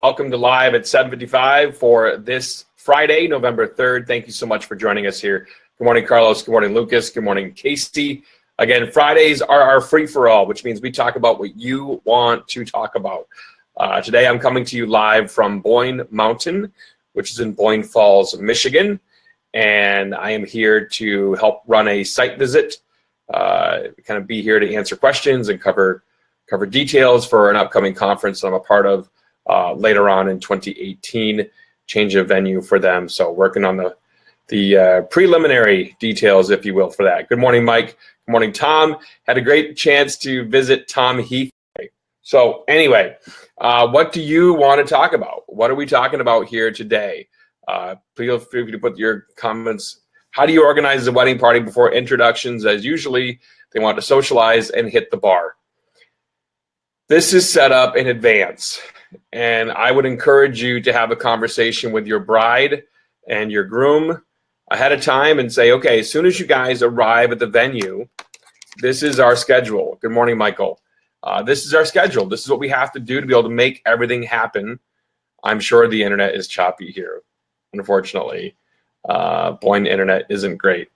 Welcome to Live at 7:55 for this Friday, November 3rd. Thank you so much for joining us here. Good morning, Carlos. Good morning, Lucas. Good morning, Casey. Again, Fridays are our free-for-all, which means we talk about what you want to talk about. Today, I'm coming to you live from Boyne Mountain, which is in Boyne Falls, Michigan. And I am here to help run a site visit, kind of be here to answer questions and cover details for an upcoming conference I'm a part of later on in 2018, change of venue for them. So working on the preliminary details, if you will, for that. Good morning, Mike. Good morning, Tom. Had a great chance to visit Tom Heath. So anyway, what do you want to talk about? What are we talking about here today? Please feel free to put your comments. How do you organize a wedding party before introductions? As usually, they want to socialize and hit the bar. This is set up in advance. And I would encourage you to have a conversation with your bride and your groom ahead of time and say, okay, as soon as you guys arrive at the venue, this is our schedule. Good morning, Michael. This is our schedule. This is what we have to do to be able to make everything happen. I'm sure the internet is choppy here, unfortunately. Boyne internet isn't great.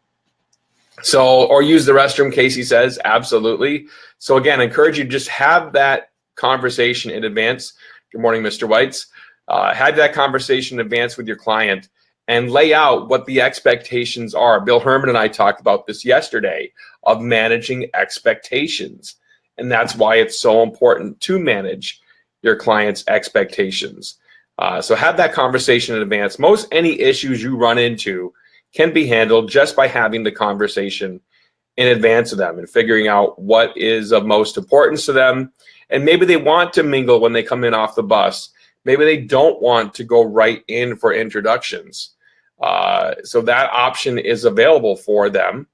So, or use the restroom, Casey says, absolutely. So again, I encourage you to just have that conversation in advance. Good morning, Mr. Whites. Had that conversation in advance with your client and lay out what the expectations are. Bill Herman and I talked about this yesterday of managing expectations. And that's why it's so important to manage your client's expectations. So have that conversation in advance. Most any issues you run into can be handled just by having the conversation in advance of them and figuring out what is of most importance to them. And maybe they want to mingle when they come in off the bus. Maybe they don't want to go right in for introductions. So that option is available for them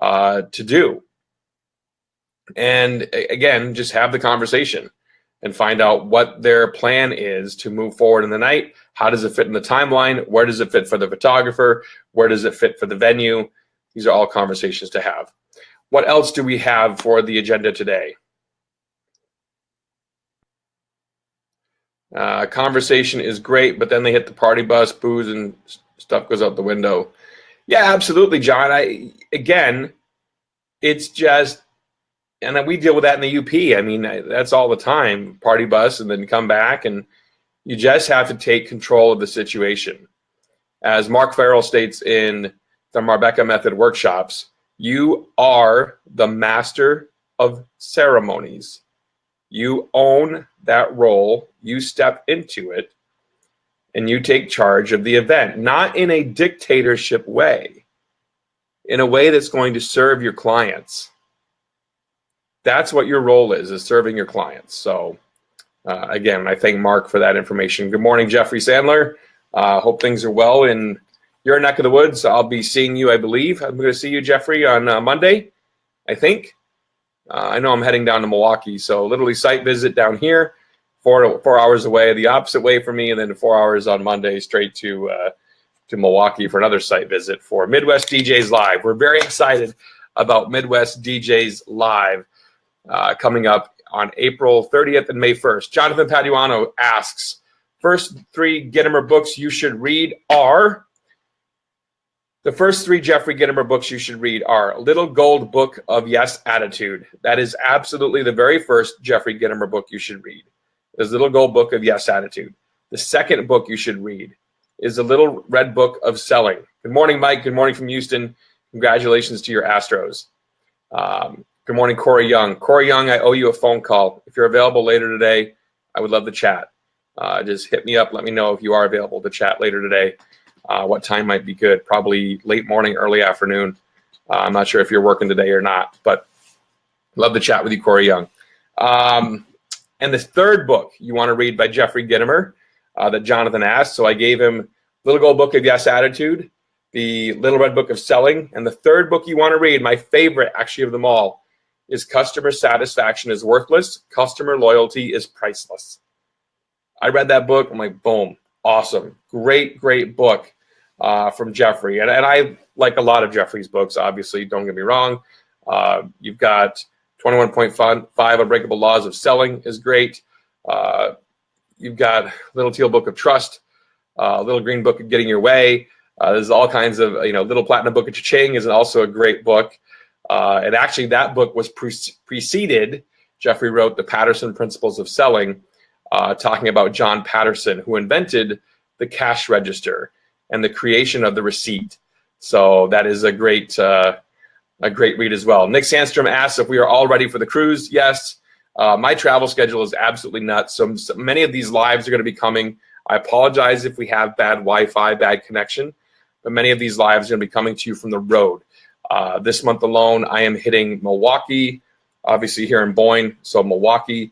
to do. And again, just have the conversation and find out what their plan is to move forward in the night. How does it fit in the timeline? Where does it fit for the photographer? Where does it fit for the venue? These are all conversations to have. What else do we have for the agenda today? Conversation is great, but then they hit the party bus, booze and stuff goes out the window. Yeah, absolutely, John. Again, it's just, and then we deal with that in the UP. I mean, that's all the time, party bus and then come back, and you just have to take control of the situation. As Mark Farrell states in the Marbecca Method workshops, you are the master of ceremonies. You own that role, you step into it, and you take charge of the event, not in a dictatorship way, in a way that's going to serve your clients. That's what your role is serving your clients. So again, I thank Mark for that information. Good morning, Jeffrey Sandler. Hope things are well in your neck of the woods. I'll be seeing you, I believe. I'm going to see you, Jeffrey, on Monday, I think. I know I'm heading down to Milwaukee, so literally site visit down here, 4 hours away, the opposite way from me, and then 4 hours on Monday straight to Milwaukee for another site visit for Midwest DJs Live. We're very excited about Midwest DJs Live coming up on April 30th and May 1st. Jonathan Paduano asks, first three Gitomer books you should read are... The first three Jeffrey Gitomer books you should read are Little Gold Book of Yes Attitude. That is absolutely the very first Jeffrey Gitomer book you should read. Is Little Gold Book of Yes Attitude. The second book you should read is The Little Red Book of Selling. Good morning, Mike. Good morning from Houston. Congratulations to your Astros. Good morning, Corey Young. Corey Young, I owe you a phone call. If you're available later today, I would love to chat. Just hit me up. Let me know if you are available to chat later today. What time might be good? Probably late morning, early afternoon. I'm not sure if you're working today or not, but love to chat with you, Corey Young. And the third book you want to read by Jeffrey Gitomer that Jonathan asked. So I gave him Little Gold Book of Yes Attitude, the Little Red Book of Selling, and the third book you want to read, my favorite actually of them all, is Customer Satisfaction is Worthless, Customer Loyalty is Priceless. I read that book. I'm like, boom, awesome. Great, great book. From Jeffrey. And I like a lot of Jeffrey's books, obviously, don't get me wrong. You've got 21.5 Unbreakable Laws of Selling is great. you've got Little Teal Book of Trust, Little Green Book of Getting Your Way. There's all kinds of, Little Platinum Book of Cha-Ching is also a great book. And actually that book was preceded, Jeffrey wrote The Patterson Principles of Selling, talking about John Patterson, who invented the cash register and the creation of the receipt. So that is a great read as well. Nick Sandstrom asks if we are all ready for the cruise. Yes. My travel schedule is absolutely nuts. So many of these lives are going to be coming. I apologize if we have bad Wi-Fi, bad connection, but many of these lives are going to be coming to you from the road. This month alone, I am hitting Milwaukee, obviously here in Boyne. So Milwaukee,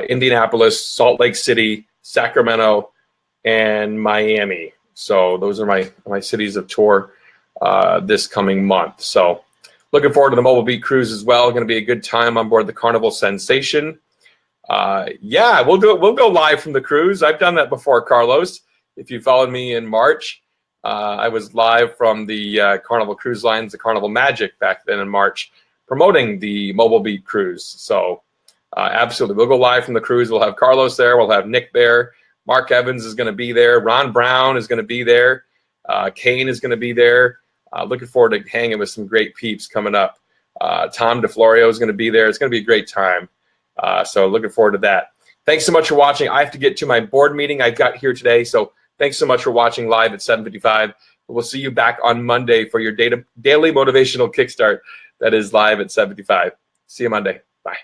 Indianapolis, Salt Lake City, Sacramento, and Miami. So those are my cities of tour this coming month. So looking forward to the Mobile Beat Cruise as well. Going to be a good time on board the Carnival Sensation. Yeah, we'll go live from the cruise. I've done that before, Carlos. If you followed me in March, I was live from the Carnival Cruise Lines, the Carnival Magic back then in March, promoting the Mobile Beat Cruise. So absolutely, we'll go live from the cruise. We'll have Carlos there. We'll have Nick there. Mark Evans is going to be there. Ron Brown is going to be there. Kane is going to be there. Looking forward to hanging with some great peeps coming up. Tom DeFlorio is going to be there. It's going to be a great time. So looking forward to that. Thanks so much for watching. I have to get to my board meeting I've got here today. So thanks so much for watching live at 7:55. We'll see you back on Monday for your daily motivational kickstart that is live at 7:55. See you Monday. Bye.